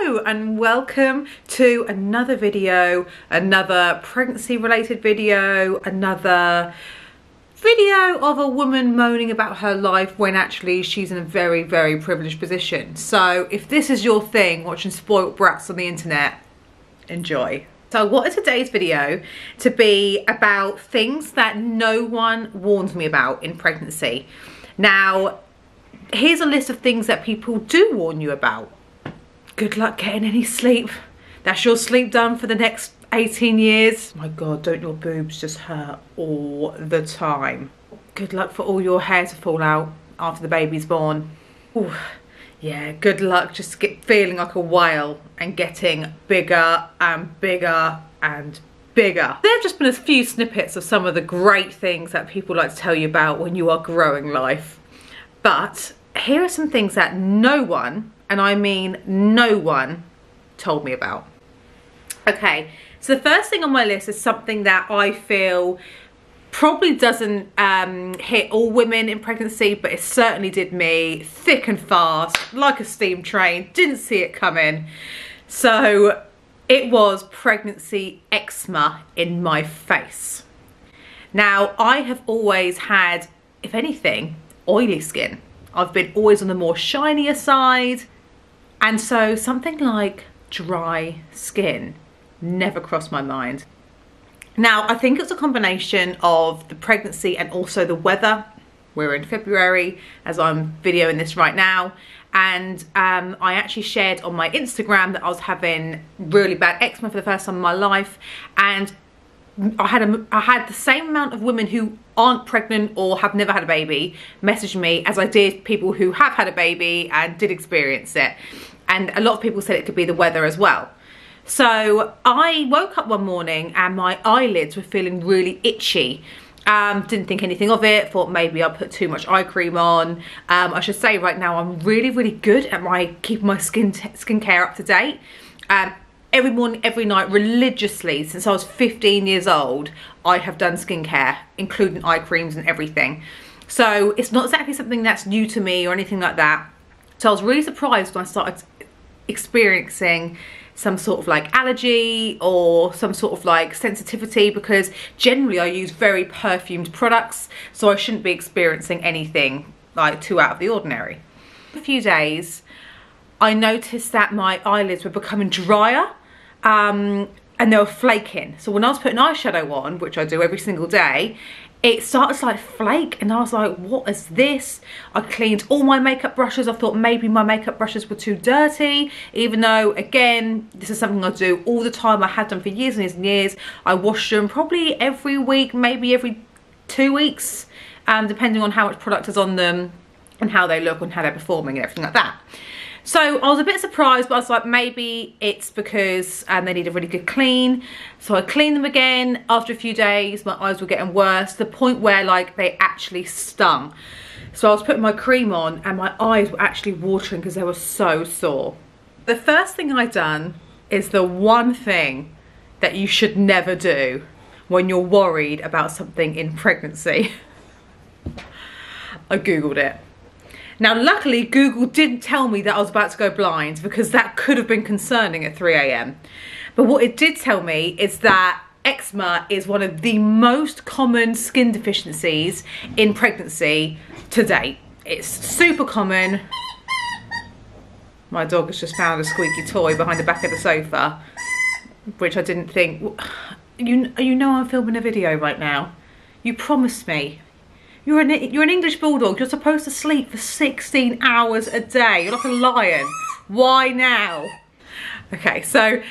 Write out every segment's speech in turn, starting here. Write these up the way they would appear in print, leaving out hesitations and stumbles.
Hello and welcome to another video, another pregnancy related video, another video of a woman moaning about her life when actually she's in a very, very privileged position. So if this is your thing, watching spoiled brats on the internet, enjoy. So I wanted today's video to be about things that no one warns me about in pregnancy. Now, here's a list of things that people do warn you about. Good luck getting any sleep. That's your sleep done for the next 18 years. My God, don't your boobs just hurt all the time? Good luck for all your hair to fall out after the baby's born. Ooh, yeah, good luck just feeling like a whale and getting bigger and bigger and bigger. There have just been a few snippets of some of the great things that people like to tell you about when you are growing life. But here are some things that no one, and I mean no one, told me about. Okay, so the first thing on my list is something that I feel probably doesn't hit all women in pregnancy, but it certainly did me, thick and fast, like a steam train, didn't see it coming. So it was pregnancy eczema in my face. Now, I have always had, if anything, oily skin. I've been always on the more shinier side, and so something like dry skin never crossed my mind. Now, I think it's a combination of the pregnancy and also the weather. We're in February as I'm videoing this right now, and I actually shared on my Instagram that I was having really bad eczema for the first time in my life, and I had the same amount of women who aren't pregnant or have never had a baby message me as I did people who have had a baby and did experience it. And a lot of people said it could be the weather as well. So I woke up one morning and my eyelids were feeling really itchy. Didn't think anything of it, thought maybe I put too much eye cream on. I should say right now I'm really, really good at keeping my skincare up to date. Every morning, every night, religiously, since I was 15 years old, I have done skincare, including eye creams and everything. So it's not exactly something that's new to me or anything like that. So I was really surprised when I started experiencing some sort of like allergy or some sort of like sensitivity, because generally I use very perfumed products, so I shouldn't be experiencing anything like too out of the ordinary. For a few days, I noticed that my eyelids were becoming drier. And they were flaking. So when I was putting eyeshadow on, which I do every single day, it started to like flake, and I was like, what is this? I cleaned all my makeup brushes. I thought maybe my makeup brushes were too dirty, even though, again, this is something I do all the time. I had done for years and years and years. I wash them probably every week, maybe every 2 weeks, depending on how much product is on them and how they look and how they're performing and everything like that. So I was a bit surprised, but I was like, maybe it's because they need a really good clean. So I cleaned them again. After a few days, my eyes were getting worse, to the point where like they actually stung. So I was putting my cream on and my eyes were actually watering because they were so sore. The first thing I done is the one thing that you should never do when you're worried about something in pregnancy. I Googled it. Now, luckily, Google didn't tell me that I was about to go blind, because that could have been concerning at 3 AM. But what it did tell me is that eczema is one of the most common skin deficiencies in pregnancy to date. It's super common. My dog has just found a squeaky toy behind the back of the sofa, which I didn't think. You know I'm filming a video right now. You promised me. You're an English bulldog. You're supposed to sleep for 16 hours a day. You're like a lion. Why now? Okay, so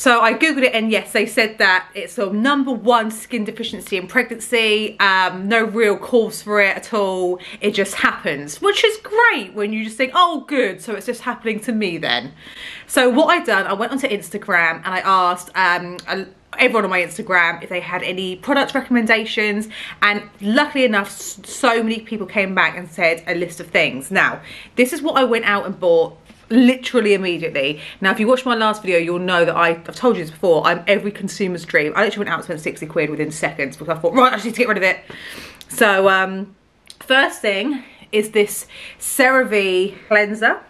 I Googled it, and yes, they said that it's the #1 skin deficiency in pregnancy. No real cause for it at all. It just happens, which is great when you just think, oh good, so it's just happening to me then. So what I done, I went onto Instagram and I asked everyone on my Instagram if they had any product recommendations, and luckily enough, so many people came back and said a list of things. Now, this is what I went out and bought literally immediately. Now, if you watched my last video, you'll know that I've told you this before, I'm every consumer's dream. I literally went out and spent 60 quid within seconds because I thought, right, I just need to get rid of it. So first thing is this CeraVe cleanser.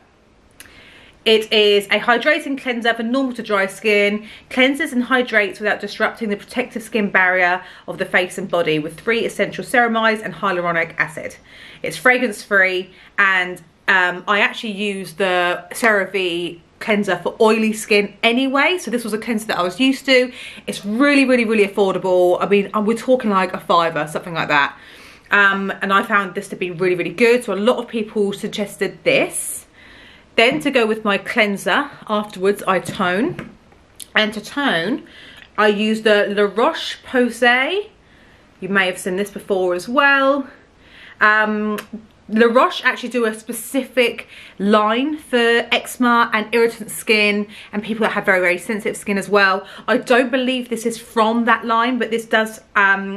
It is a hydrating cleanser for normal to dry skin. Cleanses and hydrates without disrupting the protective skin barrier of the face and body with 3 essential ceramides and hyaluronic acid. It's fragrance free, and I actually use the CeraVe cleanser for oily skin anyway, so this was a cleanser that I was used to. It's really affordable. I mean, we're talking like a £5, something like that. And I found this to be really good, so a lot of people suggested this. Then to go with my cleanser afterwards, I tone. And to tone, I use the La Roche-Posay. You may have seen this before as well. La Roche actually do a specific line for eczema and irritant skin and people that have very sensitive skin as well. I don't believe this is from that line, but this does.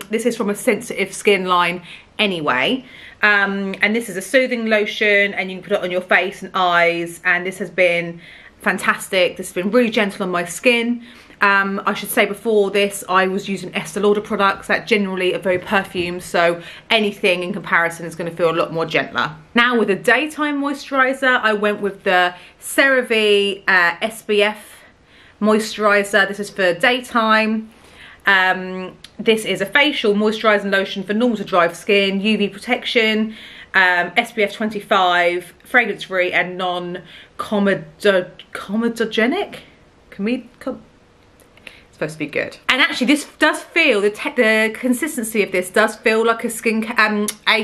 This is from a sensitive skin line anyway. And this is a soothing lotion, and you can put it on your face and eyes, and this has been fantastic. This has been really gentle on my skin. I should say before this I was using Estee Lauder products that generally are very perfumed, so anything in comparison is going to feel a lot more gentler. Now with a daytime moisturiser, I went with the CeraVe SPF moisturiser. This is for daytime. This is a facial moisturising lotion for normal to dry skin, UV protection, SPF 25, fragrance free and non-comedogenic. Supposed to be good. And actually this does feel, the consistency of this does feel like a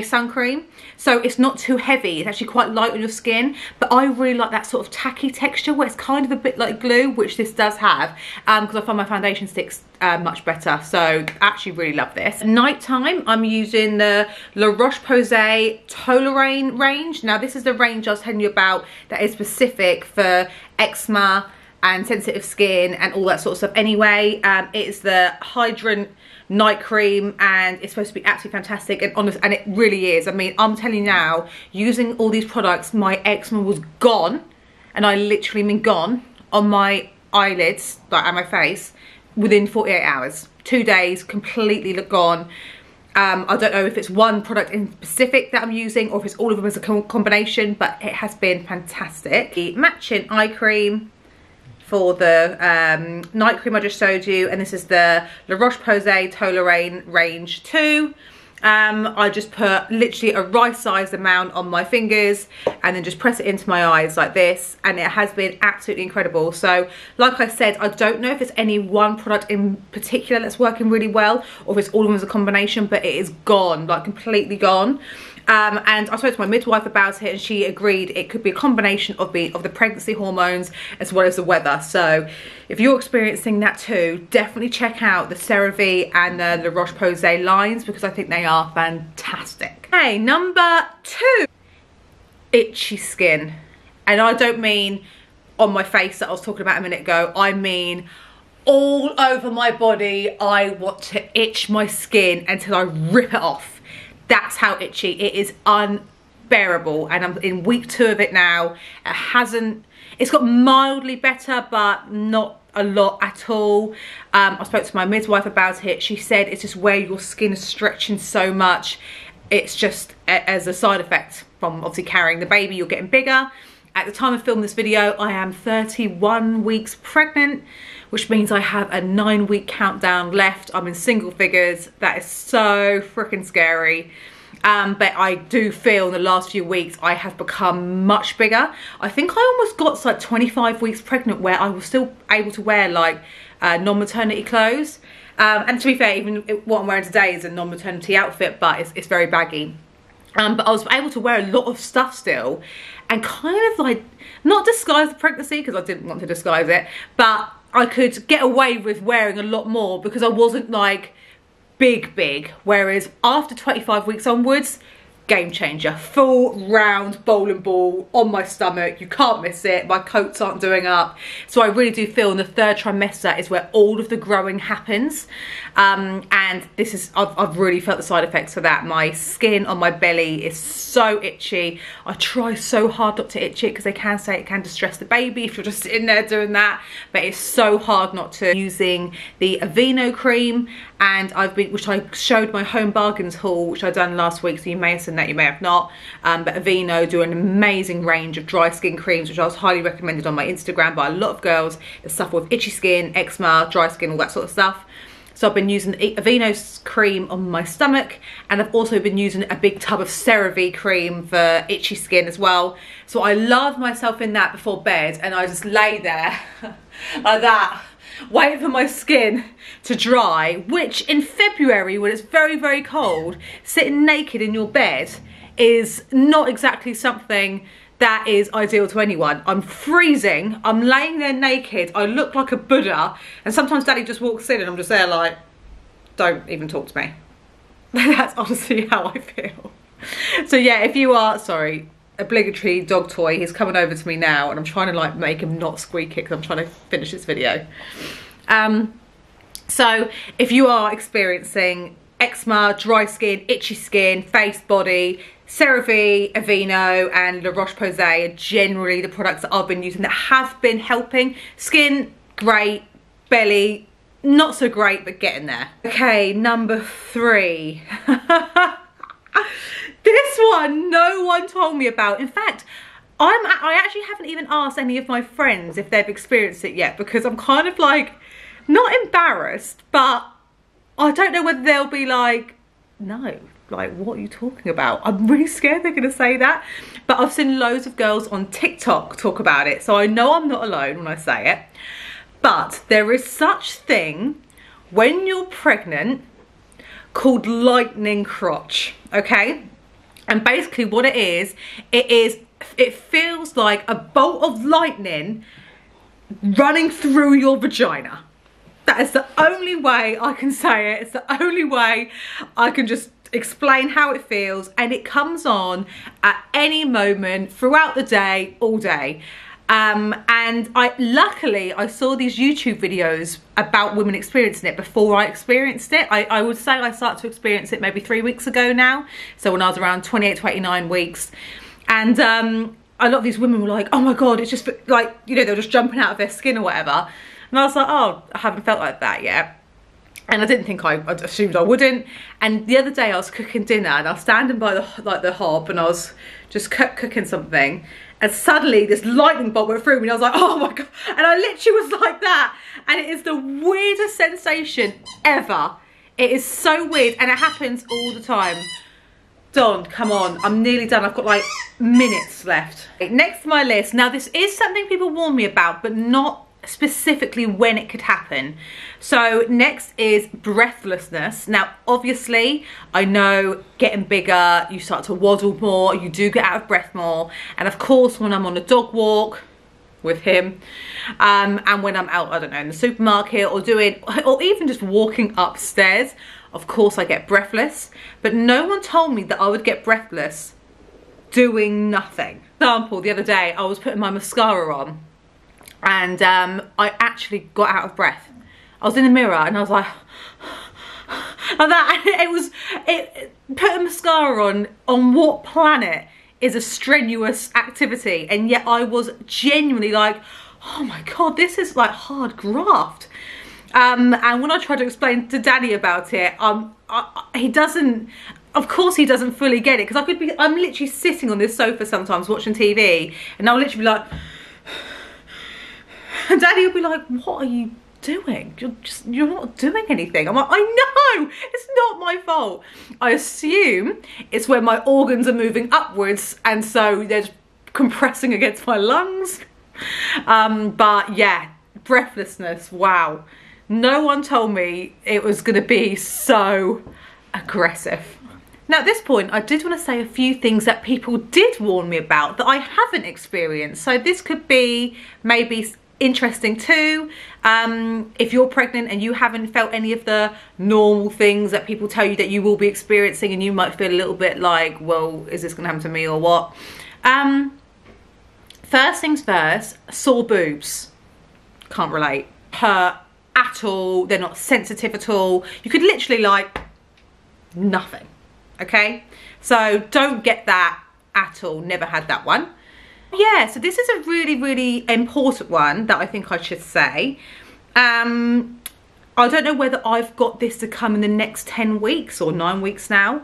sun cream, so it's not too heavy. It's actually quite light on your skin, but I really like that sort of tacky texture where it's kind of a bit like glue, which this does have, because I find my foundation sticks much better, so I actually really love this. Nighttime, I'm using the La Roche-Posay Toleraine range. Now this is the range I was telling you about that is specific for eczema and sensitive skin and all that sort of stuff anyway. It's the hydrant night cream, and it's supposed to be absolutely fantastic and honest, and it really is. I mean, I'm telling you now, using all these products, my eczema was gone, and I literally mean gone, on my eyelids, like on my face, within 48 hours. 2 days, completely gone. I don't know if it's one product in specific that I'm using or if it's all of them as a combination, but it has been fantastic. The matching eye cream for the night cream I just showed you, and this is the La Roche-Posay Toleraine range 2. I just put literally a right-sized amount on my fingers and then just press it into my eyes like this, and it has been absolutely incredible. So like I said, I don't know if it's any one product in particular that's working really well or if it's all of them as a combination, but it is gone, like completely gone. And I spoke to my midwife about it, and she agreed it could be a combination of the pregnancy hormones as well as the weather. So if you're experiencing that too, definitely check out the CeraVe and the La Roche-Posay lines, because I think they are fantastic. Okay, number 2, itchy skin. And I don't mean on my face that I was talking about a minute ago. I mean all over my body. I want to itch my skin until I rip it off. That's how itchy. It is unbearable, and I'm in week 2 of it now. It's got mildly better, but not a lot at all. I spoke to my midwife about it. She said it's just where your skin is stretching so much. It's just as a side effect from obviously carrying the baby, you're getting bigger. At the time of filming this video, I am 31 weeks pregnant, which means I have a 9-week countdown left. I'm in single figures. That is so freaking scary. But I do feel in the last few weeks I have become much bigger. I think I almost got to like 25 weeks pregnant where I was still able to wear like non-maternity clothes. And to be fair, even what I'm wearing today is a non-maternity outfit, but it's very baggy. But I was able to wear a lot of stuff still and kind of like, not disguise the pregnancy because I didn't want to disguise it, but I could get away with wearing a lot more because I wasn't like big. Whereas after 25 weeks onwards, game changer. Full round bowling ball on my stomach. You can't miss it. My coats aren't doing up. So I really do feel in the 3rd trimester is where all of the growing happens. And this is, I've really felt the side effects for that. My skin on my belly is so itchy. I try so hard not to itch it because they can say it can distress the baby if you're just sitting there doing that. But it's so hard not to. Using the Aveeno cream, and which I showed my Home Bargains haul, which I done last week, so you may have seen seen that, you may have not. But Aveeno do an amazing range of dry skin creams, which I was highly recommended on my Instagram by a lot of girls that suffer with itchy skin, eczema, dry skin, all that sort of stuff. So I've been using Aveeno's cream on my stomach, and I've also been using a big tub of CeraVe cream for itchy skin as well. So I love myself in that before bed, and I just lay there like that, waiting for my skin to dry, which in February, when it's very, very cold, sitting naked in your bed is not exactly something that is ideal to anyone. I'm freezing, I'm laying there naked, I look like a Buddha, and sometimes Daddy just walks in and I'm just there like, don't even talk to me. That's honestly how I feel. So yeah, if you are, sorry, obligatory dog toy, he's coming over to me now and I'm trying to like make him not squeak it because I'm trying to finish this video. So if you are experiencing eczema, dry skin, itchy skin, face, body, CeraVe, Aveeno and La Roche-Posay are generally the products that I've been using that have been helping. Skin, great. Belly, not so great, but getting there. Okay, number 3. This one, no one told me about. In fact, I actually haven't even asked any of my friends if they've experienced it yet, because I'm kind of like, not embarrassed, but I don't know whether they'll be like, no, like, what are you talking about? I'm really scared they're gonna say that. But I've seen loads of girls on TikTok talk about it, so I know I'm not alone when I say it. But there is such thing when you're pregnant called lightning crotch, okay? And basically what it feels like a bolt of lightning running through your vagina. That is the only way I can say it. It's the only way I can just explain how it feels, and it comes on at any moment throughout the day, all day. And luckily I saw these YouTube videos about women experiencing it before I experienced it. I would say I started to experience it maybe 3 weeks ago now, so when I was around 28 to 89 weeks. And a lot of these women were like, oh my god, it's just like, you know, they're just jumping out of their skin or whatever. And I was like, oh, I haven't felt like that yet. And I didn't think, I assumed I wouldn't. And the other day I was cooking dinner and I was standing by the hob and I was just cooking something. And suddenly this lightning bolt went through me and I was like, oh my god. And I literally was like that. And it is the weirdest sensation ever. It is so weird and it happens all the time. Don, come on, I'm nearly done. I've got like minutes left. Next to my list, now this is something people warn me about, but not specifically when it could happen. So next is breathlessness. Now obviously I know getting bigger, you start to waddle more, you do get out of breath more, and of course when I'm on a dog walk with him, and when I'm out, I don't know, in the supermarket or even just walking upstairs, of course I get breathless. But no one told me that I would get breathless doing nothing. For example, the other day I was putting my mascara on and I actually got out of breath. I was in the mirror and I was like that. Putting mascara on what planet is a strenuous activity? And yet I was genuinely like, oh my god, this is like hard graft. And when I tried to explain to Daddy about it, he doesn't, of course he doesn't fully get it, because I'm literally sitting on this sofa sometimes watching TV and I'll literally be like, and Daddy will be like, what are you doing? You're not doing anything. I'm like, I know, it's not my fault. I assume it's when my organs are moving upwards and so they're just compressing against my lungs. But yeah, breathlessness, wow. No one told me it was gonna be so aggressive. Now at this point, I did want to say a few things that people did warn me about that I haven't experienced. So this could be maybe interesting too. If you're pregnant and you haven't felt any of the normal things that people tell you that you will be experiencing, and you might feel a little bit like, well, is this gonna happen to me or what? First things first, sore boobs. Can't relate. Hurt at all, they're not sensitive at all. You could literally like nothing, okay? So don't get that at all, never had that one. Yeah, so this is a really, really important one that I think I should say. I don't know whether I've got this to come in the next 10 weeks or 9 weeks now,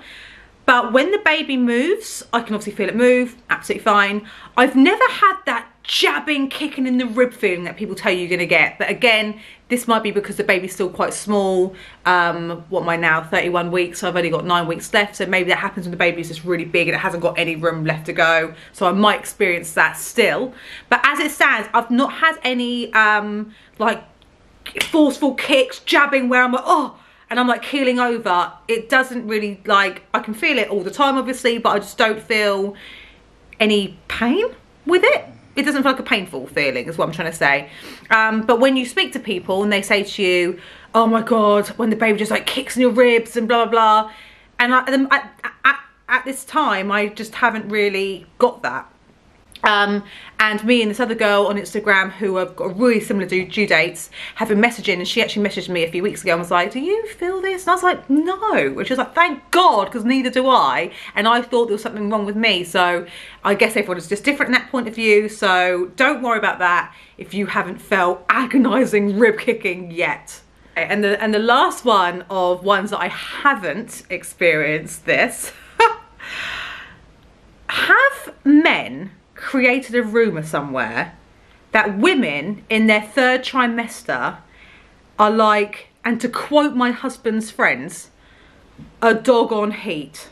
But when the baby moves, I can obviously feel it move, absolutely fine. I've never had that jabbing, kicking in the rib feeling that people tell you you're gonna get. But again, this might be because the baby's still quite small. What am I now, 31 weeks, so I've only got 9 weeks left. So maybe that happens when the baby's just really big and it hasn't got any room left to go. So I might experience that still. But as it stands, I've not had any like forceful kicks, jabbing where I'm like, oh, and I'm like keeling over. It doesn't really, like, I can feel it all the time obviously, but I just don't feel any pain with it. It doesn't feel like a painful feeling is what I'm trying to say. But when you speak to people and they say to you, oh my God, when the baby just like kicks in your ribs and blah, blah, blah. And at this time, I just haven't really got that. And me and this other girl on Instagram who have got really similar due dates have been messaging, and she actually messaged me a few weeks ago and was like, do you feel this? And I was like, no. And she was like, thank God, because neither do I. And I thought there was something wrong with me. So I guess everyone is just different in that point of view. So don't worry about that if you haven't felt agonizing rib kicking yet. And the last one of ones that I haven't experienced this. Have men created a rumour somewhere that women in their 3rd trimester are like, and to quote my husband's friends, a dog on heat?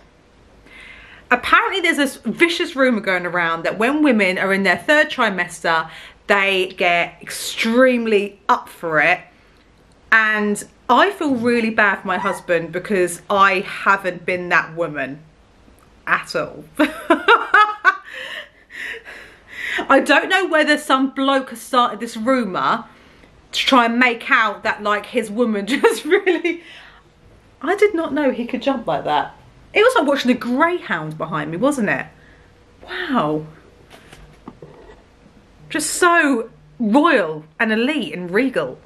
Apparently there's this vicious rumour going around that when women are in their 3rd trimester, they get extremely up for it. And I feel really bad for my husband because I haven't been that woman at all. I don't know whether some bloke has started this rumour to try and make out that like his woman just really... I did not know he could jump like that. It was like watching a greyhound behind me, wasn't it? Wow. Just so royal and elite and regal.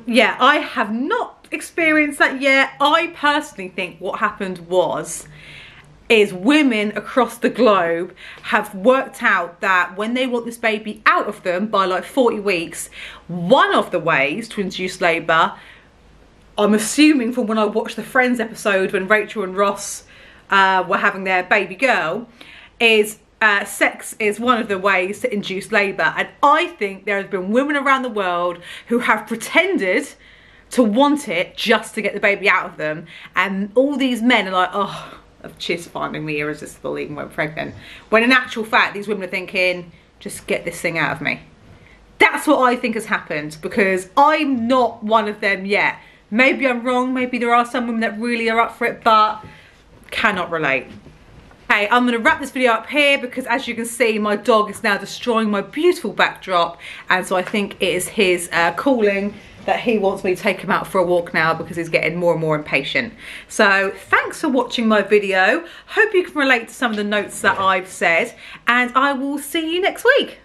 Yeah, I have not experienced that yet. I personally think what happened is women across the globe have worked out that when they want this baby out of them by like 40 weeks, one of the ways to induce labour, I'm assuming from when I watched the Friends episode when Rachel and Ross were having their baby girl, is sex is one of the ways to induce labour. And I think there have been women around the world who have pretended to want it just to get the baby out of them, and all these men are like, oh, she's finding me irresistible even when pregnant, when in actual fact these women are thinking, just get this thing out of me. That's what I think has happened, because I'm not one of them yet. Maybe I'm wrong, maybe there are some women that really are up for it, but cannot relate. Okay, I'm going to wrap this video up here because as you can see my dog is now destroying my beautiful backdrop, and so I think it is his calling that he wants me to take him out for a walk now because he's getting more and more impatient. So thanks for watching my video. Hope you can relate to some of the notes that I've said, and I will see you next week.